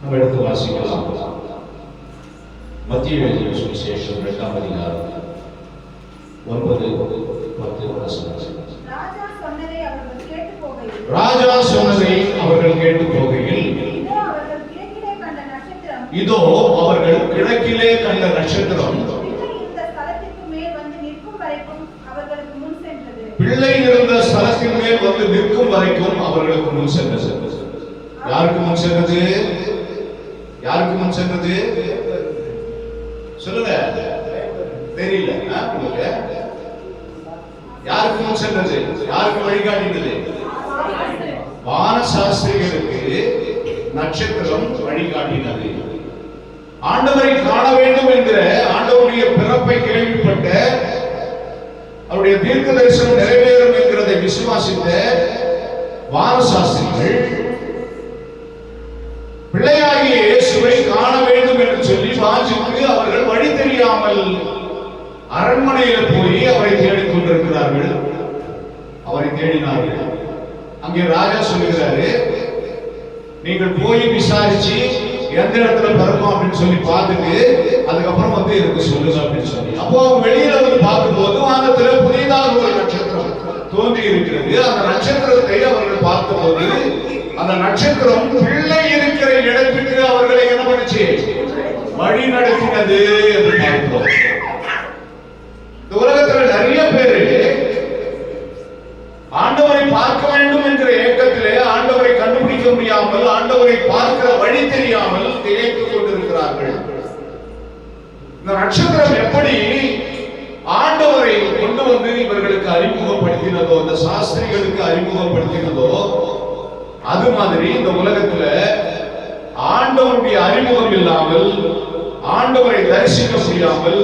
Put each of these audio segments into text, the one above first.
நம்ம எடுத்து வாசிக்கலாம். மத்திய எழுதிய சுவிசேஷம் 2ஆம் அதிகாரம் 9-10 வசனங்கள். ராஜா சொன்னதை அவர்கள் கேட்டு போகையில் இதோ அவர்கள் கிழக்கிலே கண்ட நட்சத்திரம் பிள்ளை இருந்த ஸ்தலத்தின் மேல் வந்து நிற்கும் வரைக்கும் அவர்களுக்கு முன் சென்றது. யாருக்கு முன் சென்றது? யாருக்கு முன் சென்றது? சொல்லுங்க, தெரியல உங்களுக்கு. யாருக்கு முன் சென்றது? யாருக்கு வழிகாட்டினது? வான சாஸ்திரிகளுக்கு நட்சத்திரம் வழிகாட்டினது. ஆண்டவரை காண வேண்டும் என்கிற ஆண்டவருடைய பிறப்பை கேள்விப்பட்ட, அவருடைய தீர்க்க தரிசனம் நிறைவேறும் என்கிறதை விசுவாசித்த வான சாஸ்திரிகள் பிள்ளையாகிய இயேசுவை காண வேண்டும் என்று சொல்லி வாஞ்சித்து அவர்கள் வழி தெரியாமல் அரண்மனையில் போய் அவரை தேடிக் கொண்டிருக்கிறார்கள். அவரை தேடினார்கள். அங்கே ராஜா சொல்லுகிறாரு, நீங்கள் போய் விசாரிச்சு எந்த இடத்துல பிறக்கும் அப்படின்னு சொல்லி பார்த்துட்டு அதுக்கப்புறம் வந்து எனக்கு சொல்லுங்க அப்படின்னு சொல்லி. அப்போ அவங்க வெளியில வந்து பார்க்கும்போது வானத்துல புதிதாக ஒரு நட்சத்திரம் தோன்றி இருக்கிறது. அந்த நட்சத்திரத்தை அவர்கள் பார்த்தபோது அந்த நட்சத்திரம் பிள்ளை இருக்கிற இடத்துக்கு அவர்களை என்ன பண்ணுச்சு? வழி நடத்தினது என்று பார்க்கிறோம். இந்த உலகத்துல நிறைய பேரு ஆண்டவரை பார்க்க வேண்டும் என்கிற ஏக்கத்திலே ஆண்டவரை கண்டுபிடிக்க முடியாமல், ஆண்டவரை பார்க்கிற வழி தெரியாமல் திகைத்துக் கொண்டிருக்கிறார்கள். இந்த நட்சத்திரம் எப்படி ஆண்டவரை கொண்டு வந்து இவர்களுக்கு அறிமுகப்படுத்தினதோ, இந்த சாஸ்திரிகளுக்கு அறிமுகப்படுத்தினதோ, அது மாதிரி இந்த உலகத்துல ஆண்டவருடைய அறிமுகம் இல்லாமல், ஆண்டவரை தரிசிக்க முடியாமல்,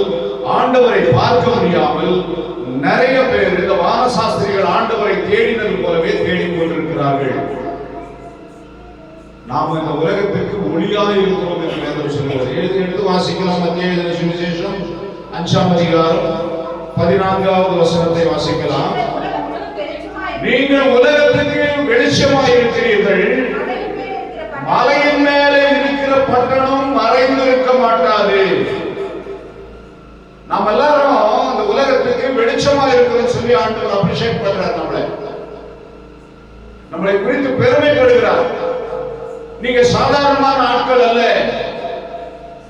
ஆண்டவரை பார்க்க முடியாமல் நிறைய பேர் இந்த வான சாஸ்திரிகள் ஆண்டவரை தேடினது போலவே தேடிக் கொண்டிருக்கிறார்கள். நாம் இந்த உலகத்திற்கு ஒளியாக இருக்கிறோம் என்று வேதம் சொல்கிறது. எடுத்து வாசிக்கலாம். மத்திய எழுதிய சுவிசேஷம் 5ஆம் அதிகாரம் 14வது வசனத்தை வாசிக்கலாம். நீங்கள் உலகத்துக்கு வெளிச்சமாய் இருக்கிறீர்கள். மலையின் மேலே இருக்கிற பட்டணம் மறைந்திருக்க மாட்டாது. நாம் எல்லாரும் இந்த உலகத்துக்கு வெளிச்சமா இருக்கிறோம் சொல்லி ஆண்டவர் அபிஷேக் பண்றார். நம்மளை குறித்து பெருமைப்படுகிறார். நீங்க சாதாரணமான ஆட்கள் அல்ல.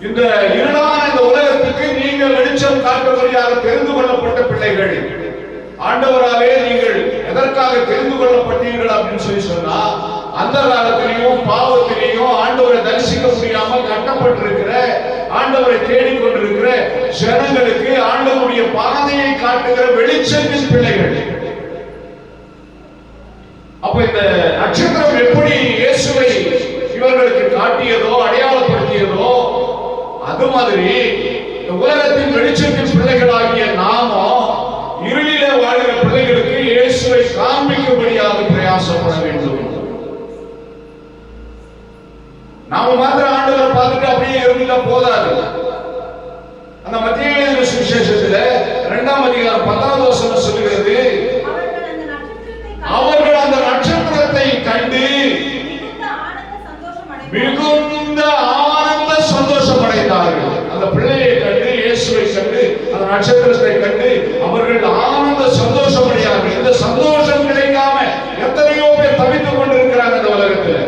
இந்த இருளான இந்த உலகத்துக்கு நீங்கள் வெளிச்சம் காட்டும்படியாக தெரிந்து கொள்ளப்பட்ட பிள்ளைகள். ஆண்டவராலே நீங்கள் எதற்காக தெரிந்து கொள்ளப்பட்டீர்கள் அப்படின்னு சொல்லி சொன்னா, அந்த காலத்திலேயும் பாவத்திலேயும் ஆண்டவரை தரிசிக்க முடியாமல் கட்டப்பட்டிருக்கிற, ஆண்டவரை தேடிக்கொண்டிருக்கிற ஜனங்களுக்கு ஆண்டவருடைய பாதையை காட்டுகிற வெளிச்சத்தின் பிள்ளைகள். அப்ப இந்த நட்சத்திரம் எப்படி இயேசுவை இவர்களுக்கு காட்டியதோ, அடையாளப்படுத்தியதோ, அது மாதிரி இந்த உலகத்தின் வெளிச்சத்தின் பிள்ளைகளாகிய நாமும் இருளிலே வாழ்கிற பிள்ளைகளுக்கு இயேசுவை காண்பிக்கும்படியாக பிரயாசப்பட வேண்டும். நாம மாத்திரம் ஆண்டவரை பார்த்துட்டு அப்படியே இருந்தா போதாது. அந்த மத்திய எழுதிய சுவிசேஷத்துல 2ஆம் அதிகாரம் 10வது வசனம் சொல்லுகிறது, அவர்கள் அந்த நட்சத்திரத்தை கண்டு மிகுந்த ஆனந்த சந்தோஷம் அடைந்தார்கள். அந்த பிள்ளையை கண்டு, இயேசுவை கண்டு, அந்த நட்சத்திரத்தை கண்டு அவர்கள் ஆனந்த சந்தோஷம் அடைந்தார்கள். இந்த சந்தோஷம் கிடைக்காம எத்தனையோ பேர் தவித்துக் கொண்டிருக்கிறாங்க இந்த உலகத்தில்.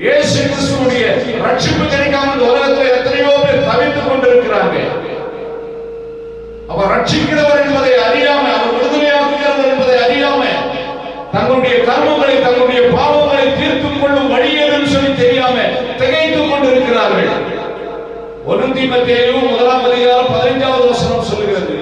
இயேசு கிறிஸ்துவுடைய ரட்சிப்பு கிடைக்காம இந்த உலகத்தில் எத்தனையோ பேர் தவித்துக் கொண்டிருக்கிறாங்க. அவர் ரட்சிக்கிறவர் என்பதை அறியாம, அவர் விடுதலையாக்குகிறவர் என்பதை அறியாம, தங்களுடைய கர்மங்களை, தங்களுடைய பாவங்களை தீர்த்துக் கொள்ளும் வழி எதுன்னு சொல்லி தெரியாம திகைத்துக் கொண்டிருக்கிறார்கள். 1 தீமோத்தேயு 1ஆம் அதிகாரம் 15வது வசனம் சொல்லுகிறது,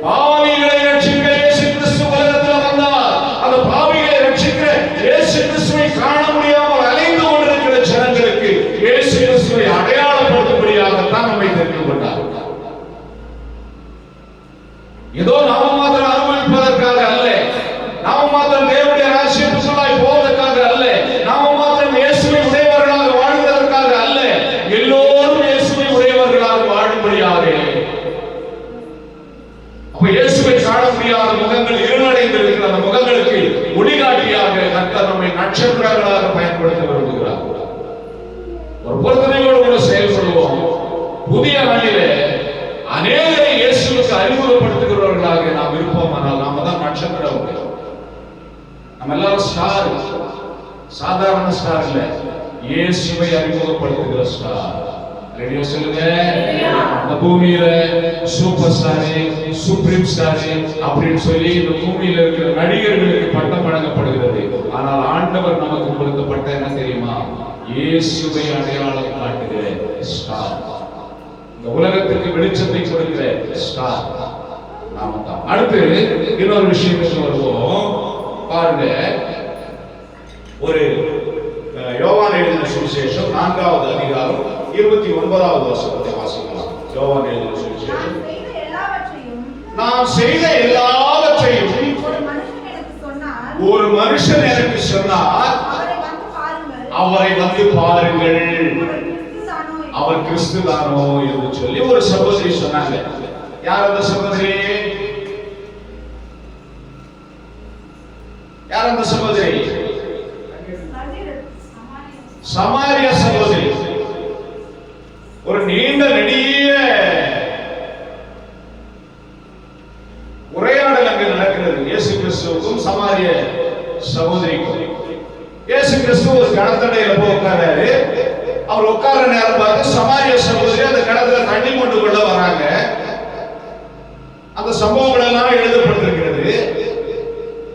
பாவிகளை ரட்சிக்க இயேசு கிறிஸ்து உலகத்தில் வந்தார். அந்த பாவிகளை ரட்சிக்கிற இயேசு கிறிஸ்துவை காண முடியாமல் அலைந்து கொண்டிருக்கிற ஜனங்களுக்கு இயேசு கிறிஸ்துவை அடையாளப்படுத்தும்படியாகத்தான் நம்மை தெரிந்து கொண்டார். ஏதோ நாம மாத்திரம் அனுபவிப்பதற்காக அல்ல, நாம மாத்திரம் தேவனுடைய ராஜ்யத்துக்குள்ளாய் போவதற்காக அல்ல, நாம மாத்திரம் இயேசுவை உடையவர்களாக வாழ்வதற்காக அல்ல, எல்லோரும் இயேசுவை உடையவர்களாக வாழும்படியாக. அப்ப இயேசுவை காண முடியாத முகங்கள் இருளடைந்து இருக்கிற அந்த முகங்களுக்கு ஒளிகாட்டியாக கர்த்தர் நம்மை நட்சத்திரங்களாக பயன்படுத்த நம்ம எல்லாரும் ஸ்டார், சாதாரண ஸ்டார் இல்ல, இயேசுவை அறிமுகப்படுத்துகிற ஸ்டார். ரெடியோ சொல்லுங்க. இந்த பூமியில சூப்பர் ஸ்டாரு, சுப்ரீம் ஸ்டாரு அப்படின்னு சொல்லி இந்த பூமியில இருக்கிற நடிகர்களுக்கு பட்டம் வழங்கப்படுகிறது. ஆனால் ஆண்டவர் நமக்கு கொடுக்கப்பட்ட என்ன தெரியுமா? இயேசுவை அடையாளம் காட்டுகிற ஸ்டார், இந்த உலகத்துக்கு வெளிச்சத்தை கொடுக்கிற ஸ்டார் நாம தான். அடுத்து இன்னொரு விஷயத்துக்கு வருவோம். பாருங்க, ஒரு யோவான் எழுதின சுவிசேஷம் 4வது அதிகாரம் 29வது வசனத்தை வாசிக்கலாம். யோவான் எழுதின சுவிசேஷம், நான் செய்த எல்லாவற்றையும் ஒரு மனுஷன் எனக்கு சொன்னார், அவரை வந்து பாருங்கள், அவர் கிறிஸ்து தானோ என்று சொல்லி ஒரு சகோதரி சொன்னாங்க. யார் அந்த சகோதரி? யார் அந்த சகோதரி? சமாரியா சகோதரி. ஒரு நீண்ட நெடிய உரையாடல் அங்கு நடக்கிறது இயேசு கிறிஸ்துவுக்கும் சமாரிய சகோதரிக்கும். இயேசு கிறிஸ்து ஒரு கடத்தடையில போய் உட்கார்றாரு. அவர் உட்கார்ற நேரம் பார்த்து சமாரிய சகோதரி அந்த கடத்துல தண்ணி கொண்டு கொள்ள வராங்க. அந்த சம்பவங்கள் எல்லாம் எழுதப்பட்டிருக்கிறது.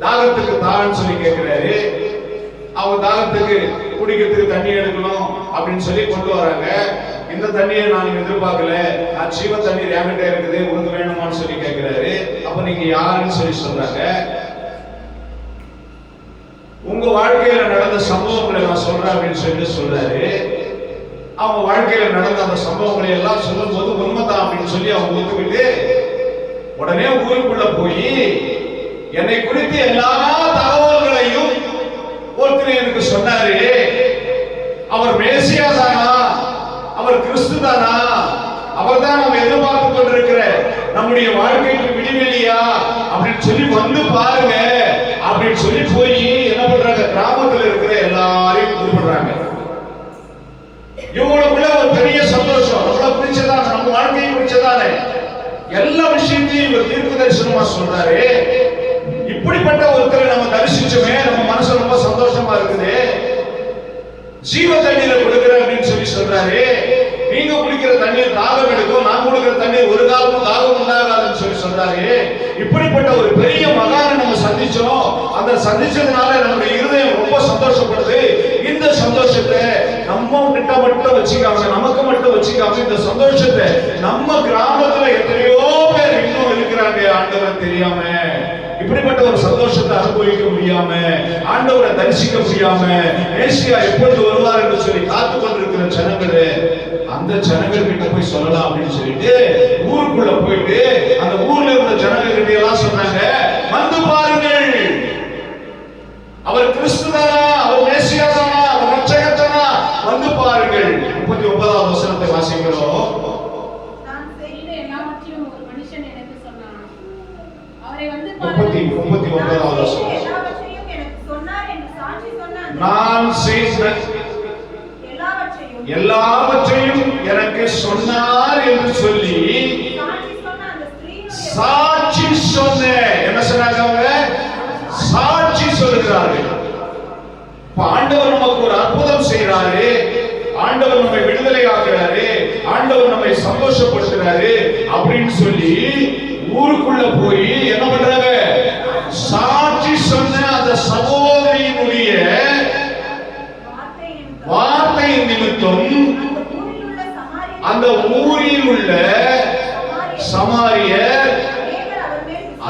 தாகத்துக்கு தாகன்னு சொல்லி கேட்கிறாரு. அவங்க தாகத்துக்கு குடிக்கிறதுக்கு தண்ணி எடுக்கணும் அப்படின்னு சொல்லி கொண்டு வராங்க. இந்த தண்ணியை நான் எதிர்பார்க்கல, நான் ஜீவ தண்ணீர் என்கிட்ட இருக்குது, உனக்கு வேணுமான்னு சொல்லி கேட்கிறாரு. அப்ப நீங்க யாருன்னு சொல்லி சொல்றாங்க. உங்க வாழ்க்கையில நடந்த சம்பவங்களை நான் சொல்றேன் அப்படின்னு சொல்லி சொல்றாரு. அவங்க வாழ்க்கையில நடந்த அந்த சம்பவங்களை எல்லாம் சொல்லும் போது உண்மைதான் அப்படின்னு சொல்லி அவங்க ஒத்துக்கிட்டு உடனே ஊருக்குள்ள போய் என்னை குறித்து எல்லா தகவல்களையும் ஒருத்தர் எனக்கு சொன்னாரு. அவர் மேசியா தானா, அவர் கிறிஸ்து தானா, அவர் தான் நம்ம எதிர்பார்த்து கொண்டிருக்கிற நம்முடைய வாழ்க்கைக்கு விடிவெளியா அப்படின்னு சொல்லி வந்து பாருங்க அப்படின்னு சொல்லி போய் என்ன பண்றாங்க, கிராமத்தில் இருக்கிற எல்லாரையும் கூப்பிடுறாங்க. இவங்களுக்குள்ள ஒரு பெரிய சந்தோஷம், நம்மள பிடிச்சதானே, நம்ம வாழ்க்கையை பிடிச்சதானே, எல்லா விஷயத்தையும் இவர் தீர்க்க தரிசனமா சொல்றாரு. இப்படிப்பட்ட ஒருத்தரை நம்ம தரிசிச்சோமே, நம்ம மனசு ரொம்ப சந்தோஷமா இருக்குது. ஜீவ தண்ணீரை கொடுக்கிற அப்படின்னு சொல்லி சொல்றாரு. நீங்க குடிக்கிற தண்ணீர் தாகம் எடுக்கும், நான் கொடுக்கிற தண்ணீர் ஒரு காலமும் தாகம் உண்டாகாதுன்னு சொல்லி சொல்றாரு. இப்படிப்பட்ட ஒரு பெரிய மகானை நம்ம சந்திச்சோம். அந்த சந்திச்சதுனால நம்முடைய இருதயம் ரொம்ப சந்தோஷப்படுது. இந்த சந்தோஷத்தை நம்ம கிட்ட மட்டும் வச்சுக்காம, நமக்கு மட்டும் வச்சுக்காம, இந்த சந்தோஷத்தை நம்ம கிராமத்துல எத்தனையோ பேர் இன்னும் இருக்கிறாங்க ஆண்டவர் தெரியாம. இப்படிப்பட்ட ஒரு சந்தோஷத்தை அனுபவிக்க முடியாம, ஆண்டவரை தரிசிக்க முடியாம, மேசியா எப்பொழுது வருவார் என்று சொல்லி காத்து கொண்டிருக்கிற ஜனங்கள், அந்த ஜனங்கள் கிட்ட போய் சொல்லலாம் அப்படின்னு சொல்லிட்டு ஊருக்குள்ள போயிட்டு அந்த ஊர்ல இருந்த ஜனங்கள் கிட்ட எல்லாம் சொன்னாங்க, வந்து பாருங்கள், அவர் கிறிஸ்து தானா, அவர் மேசியா தானா, அவர் ரட்சகர் தானா, வந்து பாருங்கள். 39வது வசனத்தை வாசிக்கிறோம். நான் செய்த எல்லாவற்றையும் ஒரு மனுஷன் எனக்கு சொன்னான், அவரை வந்து 39வது வசனம். எல்லாவற்றையும் எனக்கு சொன்னார் என்று சாட்சி சொன்னான். நான் செய்த எல்லாவற்றையும் எனக்கு சொன்னார் என்று சொல்லி சாட்சி சொன்ன. என்ன சொன்னாங்க அவங்க? சாட்சி சொல்லுகிறார்கள். ஆண்டவர் நமக்கு ஒரு அற்புதம் செய்யறாரு, ஆண்டவர் நம்மை விடுதலை ஆக்குறாரு, ஆண்டவர் நம்மை சந்தோஷப்படுத்துறாரு அப்படின்னு சொல்லி ஊருக்குள்ள போய் என்ன பண்றாங்க, சாட்சி சொன்ன அந்த சகோதரியினுடைய வார்த்தையின் நிமித்தம் அந்த ஊரில் உள்ள சமாரியர்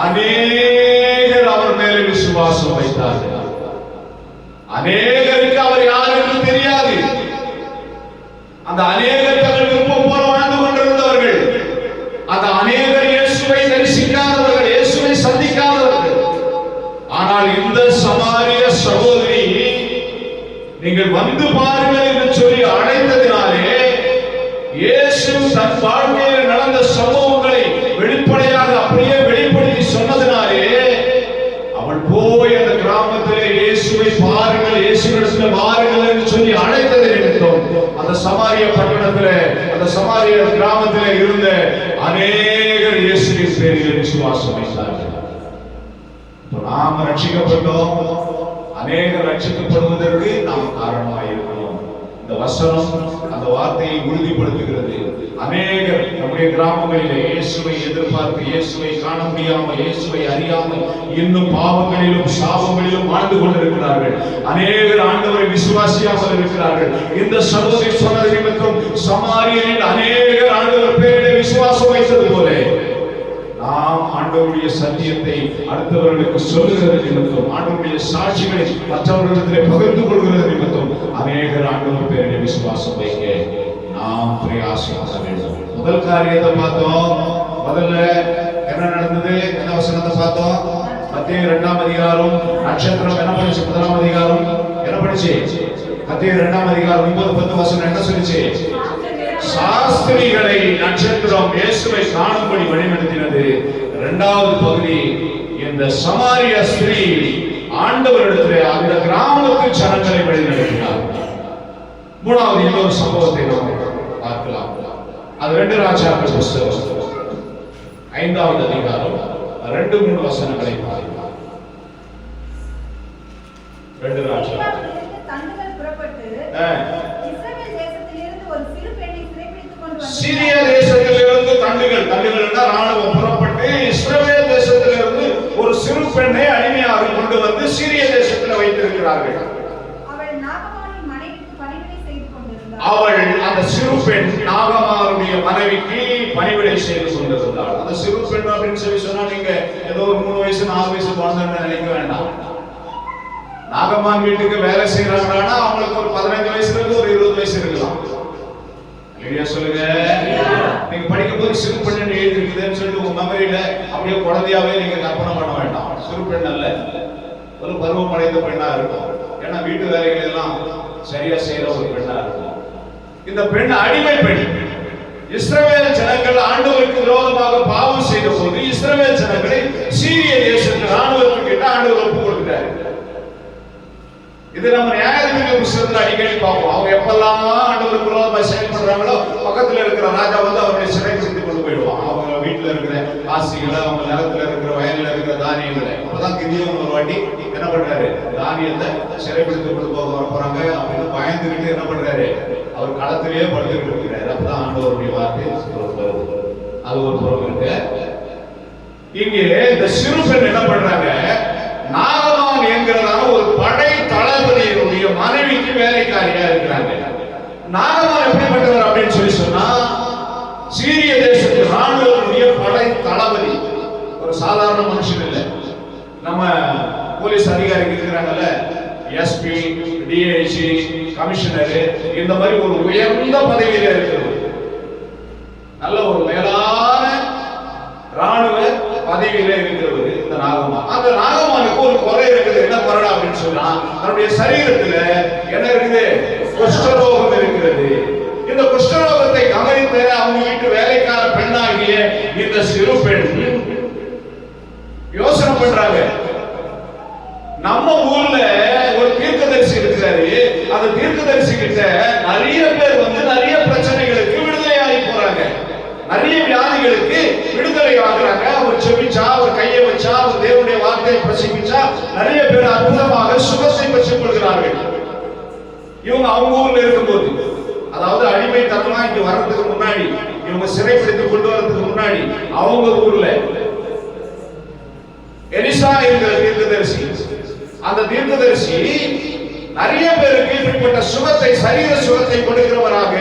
அநேகர் அவர் மேலே விசுவாசம் வைத்தார்கள். அநேகருக்கு அவர் யார் என்று தெரியாது. அந்த அநேகர் தங்கள் விருப்பம் போல வாழ்ந்து கொண்டிருந்தவர்கள், அந்த அநேகர் இயேசுவை தரிசிக்காதவர்கள், இயேசுவை சந்திக்காதவர்கள். ஆனால் இந்த சமாரிய சகோதரி நீங்கள் வந்து பாருங்கள் என்று சொல்லி அழைத்ததினாலே, இயேசு தன் வாழ்க்கையில் நடந்த சம்பவங்களை வெளிப்படையாக அப்படியே வெளிப்படுத்தி சொன்னதினாலே, அவள் போய் அந்த கிராமத்திலே இயேசுவை பாருங்கள், இயேசுவிடத்தில் வாருங்கள் என்று சொல்லி அழைத்ததை நிமித்தம் அந்த சமாரிய பட்டணத்திலே, அந்த சமாரிய கிராமத்திலே இருந்த அநேகர் இயேசுவின் பேரில் விசுவாசம் வைத்தார்கள். நாம ரட்சிக்கப்பட்டோம், அநேகர் ரட்சிக்கப்படுவதற்கு நாம் காரணமாக இருக்கிறோம். இந்த வசனம் அந்த வார்த்தையை உறுதிப்படுத்துகிறது. அநேகர் நம்முடைய கிராமங்களிலே இயேசுவை எதிர்பார்த்து இயேசுவை காண முடியாமல் இயேசுவை அறியாமல் இன்னும் பாவங்களிலும் சாபங்களிலும் வாழ்ந்து கொண்டிருக்கிறார்கள். அநேகர் ஆண்டவரை விசுவாசியாமல் இருக்கிறார்கள். இந்த சகோதரி சொன்ன நிமித்தம் சமாரியரில் அநேகர் ஆண்டவர் பேரிலே விசுவாசம் வைத்தது போல நாம் ஆண்டவருடைய சத்தியத்தை அடுத்தவர்களுக்கு சொல்லுகிறது நிமித்தம், ஆண்டவருடைய சாட்சிகளை மற்றவர்களிடத்திலே பகிர்ந்து கொள்கிறது நிமித்தம் அநேகர் ஆண்டவர் பேரிலே விசுவாசம் வைக்க நாம் பிரயாசப்பட வேண்டும். முதல் காரியத்தை பார்த்தோம். முதல்ல என்ன நடந்தது? என்ன வசனத்தை பார்த்தோம்? மத்தேயு 2ஆம் அதிகாரம் நட்சத்திரம் என்ன படிச்சு? 1ஆம் அதிகாரம் என்ன படிச்சு? மத்தேயு 2ஆம் அதிகாரம் 9-10 வசனம் என்ன சொல்லுச்சு? சாஸ்திரிகளை நட்சத்திரம் இயேசுவை காணும்படி வழிநடத்தினது. 2வது பகுதி, இந்த சமாரிய ஸ்திரீ ஆண்டவரிடத்திலே அந்த கிராமத்து ஜனங்களை வழிநடத்தினார். 3வது இன்னொரு சம்பவத்தை நாம் பார்க்கலாம். அது 2 ராஜாக்கள் புஸ்தகம் 5வது அதிகாரம் 2-3 வசனங்களை பார்க்கலாம். 2 ராஜாக்கள். சீரியா தேசத்திலிருந்து தண்டுகள் ராணுவம் புறப்பட்டு இஸ்ரவேல் தேசத்திலிருந்து ஒரு சிறு பெண்ணை அடிமையாக கொண்டு வந்து சீரிய தேசத்தில் வைத்திருக்கிறார்கள். அவள் அந்த சிறு பெண் நாகமானுடைய மனைவிக்கு பணிவிடை செய்து கொண்டிருந்தாள். அந்த சிறு பெண் அப்படின்னு சொல்லி சொன்னா நீங்க ஏதோ ஒரு 3 வயசு 4 வயசு குழந்தைன்னு நினைக்க வேண்டாம். நாகமான் வீட்டுக்கு வேலை செய்யறாங்கன்னா அவங்களுக்கு ஒரு 15 வயசுல இருந்து ஒரு 20 வயசு இருக்கலாம். சொல்லுங்க, நீங்க படிக்கும் போது சிறு பெண் எழுதி இருக்குதுன்னு சொல்லிட்டு உங்க மெமரியில அப்படியே குழந்தையாவே நீங்க கற்பனை பண்ண வேண்டாம். சிறு பெண் அல்ல, ஒரு பருவம் அடைந்த பெண்ணா இருக்கும். ஏன்னா வீட்டு வேலைகள் எல்லாம் சரியா செய்யற ஒரு பெண்ணா இருக்கும். இந்த பெண் அடிமை பெண். இஸ்ரவேல் ஜனங்கள் ஆண்டவருக்கு விரோதமாக பாவம் செய்த போது இஸ்ரவேல் ஜனங்களை சீரிய தேசத்து ராணுவத்துக்கிட்ட ஆண்டவர் ஒப்பு கொடுக்கிறார். இது நம்ம நியாயாதிபதிகள் புத்தகத்துல அடிக்கடி பார்ப்போம். அவங்க எப்பெல்லாம் ஆண்டவருக்கு விரோதமா செயல்படுறாங்களோ பக்கத்துல இருக்கிற ராஜா வந்து அவருடைய சிறைப்பிடித்து கொண்டு போயிடுவான். அவங்க வீட்டுல இருக்கிற ஆசிகளை, அவங்க நிலத்துல இருக்கிற வயல்ல இருக்கிற தானியங்களை. அப்பதான் கிதியோன் ஒரு வாட்டி என்ன பண்றாரு? தானியத்தை சிறைப்பிடித்து கொண்டு போறாங்க அப்படின்னு பயந்துகிட்டு என்ன பண்றாரு? அவர் களத்திலேயே படுத்துக்கிட்டு இருக்கிறாரு. அப்பதான் ஆண்டவருடைய வார்த்தை வருது. அது ஒரு புறம் இருக்கு. இங்கே இந்த சிறு பெண் என்ன பண்றாங்க? நாகமான் என்கிறதான ஒரு படை தளபதியினுடைய மனைவிக்கு வேலைக்காரியா இருக்கிறாங்க. நாகமான் எப்படிப்பட்டவர் அப்படின்னு சொல்லி சொன்னா, சீரிய தேசத்து ராணுவனுடைய படை தளபதி. ஒரு சாதாரண மனுஷன் இல்லை. நம்ம போலீஸ் அதிகாரிகள் இருக்கிறாங்கல்ல, எஸ்பி, டிஐஜி, கமிஷனர், இந்த மாதிரி ஒரு உயர்ந்த பதவியில இருக்கிறது. நல்ல ஒரு மேலான ராணுவ பதவியில இருக்கிறவர் இந்த நாகமான். அந்த நாகமானுக்கு ஒரு குறை இருக்குது. என்ன குறை அப்படின்னு சொன்னா, தன்னுடைய சரீரத்துல என்ன இருக்குது? குஷ்டரோகம் இருக்கிறது. இந்த குஷ்டரோகத்தை கவனித்த அவங்க வீட்டு வேலைக்கார பெண்ணாகிய இந்த சிறு பெண் யோசனை பண்றாங்க. நம்ம ஊர்ல ஒரு தீர்க்கதரிசி இருக்கிறாரு. அந்த தீர்க்கதரிசி கிட்ட நிறைய பேர் வந்து நிறைய பிரச்சனைகளுக்கு விடுதலையாகி போறாங்க. நிறைய வியாதிகளுக்கு விடுதலை ஆகுறாங்க. அவர் செபிச்சா, அவர் கையை வச்சா, அவர் தேவனுடைய வார்த்தையை பிரசங்கிச்சா நிறைய பேர் அற்புதமாக சுகத்தை பெற்றுக் கொள்கிறார்கள். இவங்க அவங்க ஊர்ல இருக்கும்போது, அதாவது அடிமைத்தனமா இங்க வர்றதுக்கு முன்னாடி, இவங்க சிறைப்பிடித்து கொண்டு வரதுக்கு முன்னாடி அவங்க ஊர்ல எலிசா என்கிற தீர்க்கதரிசி, அந்த தீர்க்கதரிசி நிறைய பேருக்கு இப்படிப்பட்ட சுகத்தை, சரீர சுகத்தை கொடுக்கிறவராக,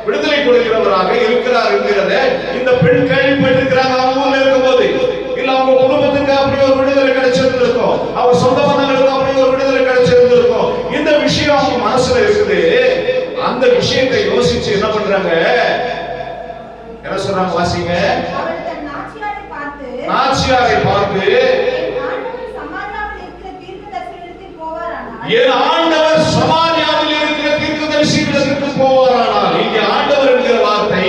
விடுதலை கொடுக்கிறவராக இருக்கிறார் என்கிறத இந்த பெண் கேள்விப்பட்டிருக்கிறாங்க. அவங்க ஊர்ல இருக்கும் போது, இல்ல அவங்க குடும்பத்துக்கு அப்படி ஒரு விடுதலை கிடைச்சிருந்திருக்கும், அவர் சொந்த பந்தங்களுக்கு அப்படி ஒரு விடுதலை கிடைச்சிருந்திருக்கும். இந்த விஷயம் அவங்க மனசுல இருக்குது. அந்த விஷயத்தை யோசிச்சு என்ன பண்றாங்க? என்ன சொல்றாங்க? வாசிங்க. நாச்சியாரை பார்த்து, என் ஆண்டவர் சமாரியாவில் இருக்கிற தீர்க்கதரிசிகளுக்கு போவாரானால், இங்கே ஆண்டவர் என்கிற வார்த்தை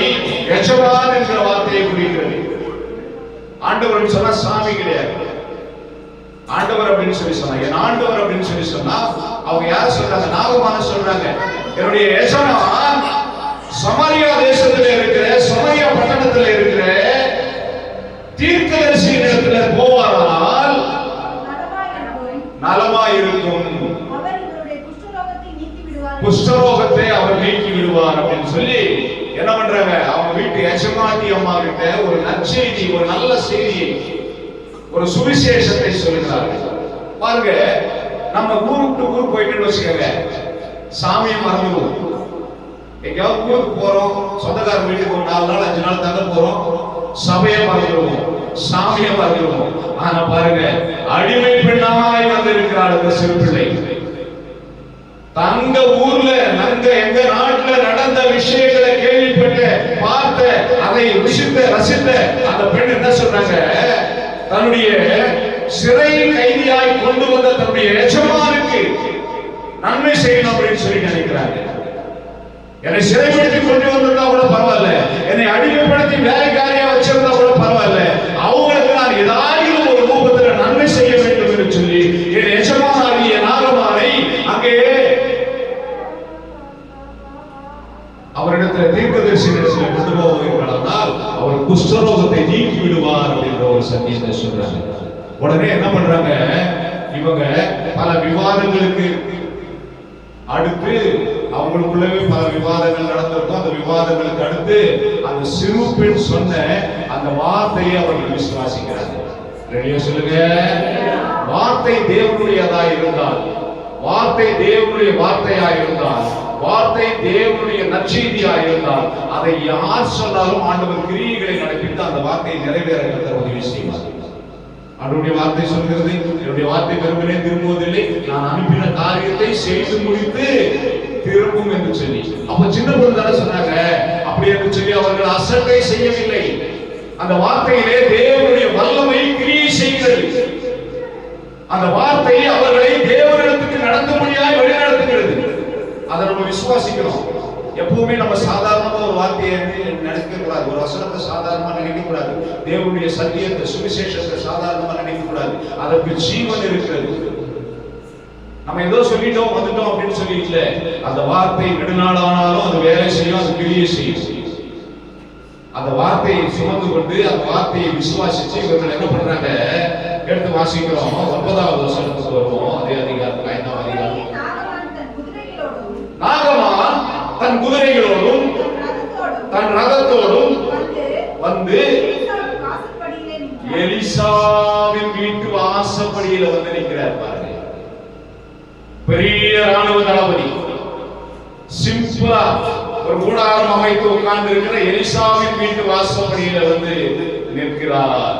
எஜமான் என்கிற வார்த்தையை குறிக்கிறது. ஆண்டவர் சொன்னா சாமி கிடையாது. ஆண்டவர் அப்படின்னு சொல்லி சொன்னா, என் ஆண்டவர் அப்படின்னு சொல்லி சொன்னா அவங்க யார் சொல்றாங்க? நாகமான சொல்றாங்க. என்னுடைய எஜமான் சமாரியா தேசத்தில் இருக்கிற, சமாரியா பட்டணத்தில் இருக்கிற தீர்க்கதரிசி இடத்துல போவாரானால் நலமாயிருக்கும். அவர் இவருடைய குஷ்டரோகத்தை நீக்கி விடுவார். குஷ்டரோகத்தை அவர் நீக்கி விடுவார் அப்படின்னு சொல்லி என்ன பண்றாங்க, அவங்க வீட்டு எஜமானி அம்மா கிட்ட ஒரு நற்செய்தி, ஒரு நல்ல செய்தியை, ஒரு சுவிசேஷத்தை சொல்லுகிறார்கள். பாருங்க, நம்ம ஊருக்கு ஊர் போயிட்டு வச்சுக்கோங்க, சாமியை மறந்துடுவோம். எங்கேயாவது ஊருக்கு போறோம், சொந்தக்கார வீட்டுக்கு ஒரு 4 நாள் 5 நாள் தங்க போறோம், சபையை மறந்துடுவோம், சாமியை மறந்துடுவோம். ஆனா பாருங்க, அடிமை பெண்ணாய் வந்து இருக்கிறாள் இந்த சிறு பிள்ளை. தங்க ஊர்ல எங்க நாட்டுல நடந்த விஷயங்களை கேள்விப்பட்ட, பார்த்த, அதை ரசித்த அந்த பெண் என்ன சொல்றாங்க, தன்னுடைய சிறை கைதியாய் கொண்டு வந்த தன்னுடைய எஜமானுக்கு நன்மை செய்யணும் அப்படின்னு சொல்லி நினைக்கிறாங்க. என்னை சிறைப்படுத்தி கொண்டு வந்திருந்தா கூட பரவாயில்ல, என்னை அடிமைப்படுத்தி வேலைக்காரியா வச்சிருந்தா கூட பரவாயில்ல, அவங்களுக்கு நான் ஏதாவது ஒரு ரூபத்துல நன்மை செய்ய வேண்டும் என்று சொல்லி என் எஜமானாகிய நாகமானை அங்கே அவரிடத்துல தீர்க்கதரிசனத்தை கொண்டு போவதற்கானால் அவர் குஷ்டரோகத்தை நீக்கி விடுவார் அப்படின்ற ஒரு சத்தியத்தை சொல்றாங்க. உடனே என்ன பண்றாங்க, இவங்க பல விவாதங்களுக்கு அடுத்து, அவங்களுக்குள்ளவே பல விவாதங்கள் நடந்திருக்கும். அந்த விவாதங்களுக்கு அடுத்து அந்த சிறு பெண் சொன்ன அந்த வார்த்தையை அவர்கள் விசுவாசிக்கிறார்கள். ரெடியா சொல்லுங்க, வார்த்தை தேவனுடையதா இருந்தால், வார்த்தை தேவனுடைய வார்த்தையா இருந்தால், வார்த்தை தேவனுடைய நற்செய்தியா இருந்தால், அதை யார் சொன்னாலும் ஆண்டவர் கிரியைகளை நடப்பித்து அந்த வார்த்தையை நிறைவேற கர்த்தர் உதவி செய்வார். அவருடைய வார்த்தை சொல்கிறது, என்னுடைய வார்த்தை வெறுமனே திரும்புவதில்லை, நான் அனுப்பின காரியத்தை செய்து முடித்து திரும்பும் என்று சொல்லி. அப்ப சின்ன பொண்ணு தானே சொன்னாங்க, அப்படி என்று சொல்லி அவர்கள் அசட்டை செய்யவில்லை. அந்த வார்த்தையிலே தேவனுடைய வல்லமை கிரியை செய்கிறது. அந்த வார்த்தை அவர்களை தேவனிடத்துக்கு நடத்தும்படியாய் வழிநடத்துகிறது. அதை நம்ம விசுவாசிக்கிறோம். எப்பவுமே நம்ம சாதாரணமா ஒரு வார்த்தையை நினைக்க கூடாது, ஒரு வசனத்தை சாதாரணமா நினைக்க கூடாது, தேவனுடைய சத்தியத்தை சுவிசேஷத்தை சாதாரணமா நினைக்க கூடாது. அதற்கு ஜீவன் இருக்கிறது. நம்ம ஏதோ சொல்லிட்டோம் வந்துட்டோம் அப்படின்னு சொல்லி இல்ல, அந்த வார்த்தை நெடுநாளானாலும் அது வேலை செய்யும், அது கிரியை செய்யும். அந்த வார்த்தையை சுமந்து கொண்டு அந்த வார்த்தையை விசுவாசிச்சு இவர்கள் என்ன பண்றாங்க, எடுத்து வாசிக்கிறோம். 9வது வசனத்துக்கு வருவோம். அதே அதிகாரம் 5ஆம் அதிகாரம். நாகமான் தன் குதிரைகளோடும் தன் ரதத்தோடும் வந்து எலிசாவின் வீட்டு வாசப்படியில வந்து நிற்கிறார். பாருங்க, பெரிய ராணுவ தளபதி சிம்பிளா ஒரு கூடாரம் அமைத்து உட்கார்ந்து இருக்கிற எலிசாவின் வீட்டு வாசப்படியில வந்து நிற்கிறார்.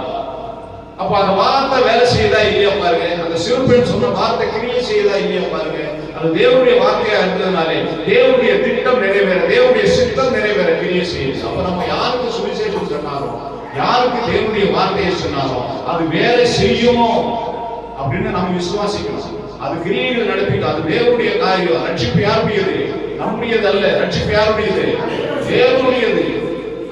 அப்ப அந்த வார்த்தை வேலை செய்தா இல்லையா பாருங்க, அந்த சிறுபெண் சொன்ன வார்த்தை கிரியை செய்தா இல்லையா பாருங்க. அது தேவனுடைய வார்த்தையா இருந்ததுனாலே தேவனுடைய திட்டம் நிறைவேற, தேவனுடைய சித்தம் நிறைவேற கிரியை செய்யுது. அப்ப நம்ம யாருக்கு சுவிசேஷம் சொன்னாலும், யாருக்கு தேவனுடைய வார்த்தையை சொன்னாலும் அது வேலை செய்யும் அப்படின்னு நம்ம விசுவாசிக்கணும். அது கிரியைகள் நடப்பிட்டு, அது தேவனுடைய காரியம். ரட்சிப்பு யாருடையது? நம்முடையது அல்ல. ரட்சிப்பு யாருடையது? தேவனுடையது.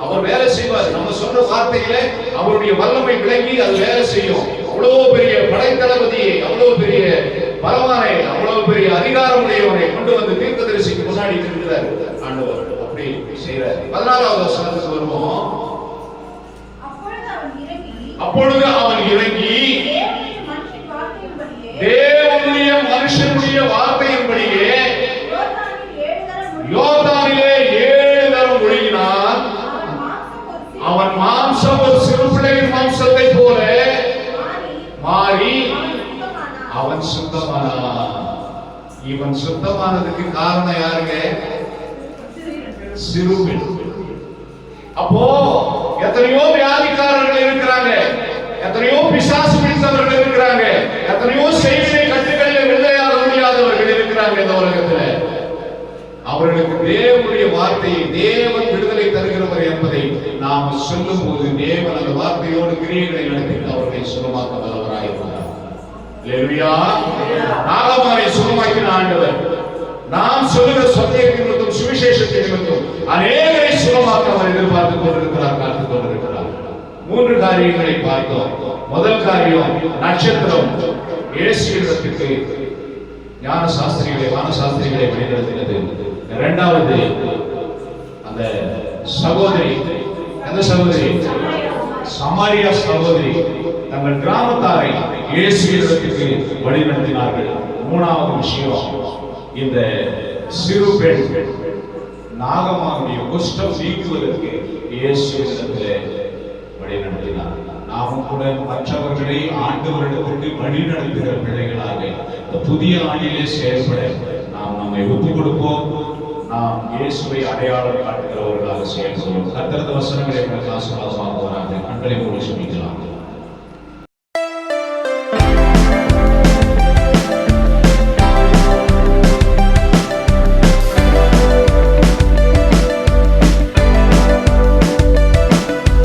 அவர் வேலை செய்வார். நம்ம சொன்ன வார்த்தைகளை அவருடைய வல்லமை விளங்கி அது வேலை செய்யும். அவ்வளவு பெரிய படைத்தளபதியை, அவ்வளவு பெரிய பலவானை, அவ்வளவு பெரிய அதிகாரம் உடையவனை கொண்டு வந்து தீர்க்கதரிசிக்கு முன்னாடி இருக்கிறார் ஆண்டவர். அப்படி செய்கிறார். 14வது வசனத்துக்கு வருவோம். அப்பொழுது அவன் இறங்கி தேவனுடைய மனுஷனுடைய வார்த்தையின்படியே யோர்தானிலே 7 தரம் ஒழுகினான். அவன் மாம்சம் ஒரு சிறு பிள்ளையின் மாம்சத்தை போல மாறி அவன் சுத்தமானான். இவன் சுத்தமானதுக்கு காரணம் யாருங்க? சிறுபின். அப்போ எத்தனையோ வியாதிக்காரர்கள் இருக்கிறாங்க, எத்தனையோ பிசாசு பிடித்தவர்கள் இருக்கிறாங்க, எத்தனையோ செய்தியை கட்டுகளில் விடுதலையாக முடியாதவர்கள் இருக்கிறாங்க இந்த உலகத்துல. அவர்களுக்கு தேவனுடைய வார்த்தையை, தேவன் விடுதலை தருகிறவர் என்பதை நாம் சொல்லும் போது தேவன் அந்த வார்த்தையோடு கிரியைகளை நடத்தி அவர்களை சுகமாக்க வல்லவராயிருக்கிறார். அல்லேலூயா. நாகமானை சுகமாக்கின ஆண்டவர் நாம் சொல்லுகிற சத்தியத்தின் நிமித்தம், சுவிசேஷத்தின் நிமித்தம் அநேகரை சுகமாக்க அவர் எதிர்பார்த்துக் கொண்டிருக்கிறார், காத்துக் கொண்டிருக்கிறார். 3 காரியங்களை பார்த்தோம். முதல் காரியம், நட்சத்திரம் இயேசுவிடத்துக்கு ஞான சாஸ்திரிகளை, வானசாஸ்திரிகளை வழிநடத்தினது. இரண்டாவது, அந்த சகோதரி, அந்த சகோதரி சமாரியா சகோதரி தங்கள் கிராமத்தாரை இயேசுவிடத்துக்கு வழி நடத்தினார்கள். மூணாவது விஷயம், இந்த சிறு பெண் நாகமானுடைய குஷ்டம் நீக்குவதற்கு இயேசுவிடத்திலே வழி நடத்தினார். நாமும் கூட மற்றவர்களை ஆண்டவரிடத்திற்கு வழி நடத்துகிற பிள்ளைகளாக இந்த புதிய ஆண்டிலே செயல்பட நாம் நம்மை ஒப்புக் கொடுப்போம். நாம் இயேசுவை அடையாளம் காட்டுகிறவர்களாக செயல்படுவோம். கர்த்தரது வசனங்களை ஆசீர்வாதமாக வராது. கண்களை மூடி ஜெபிக்கலாம்.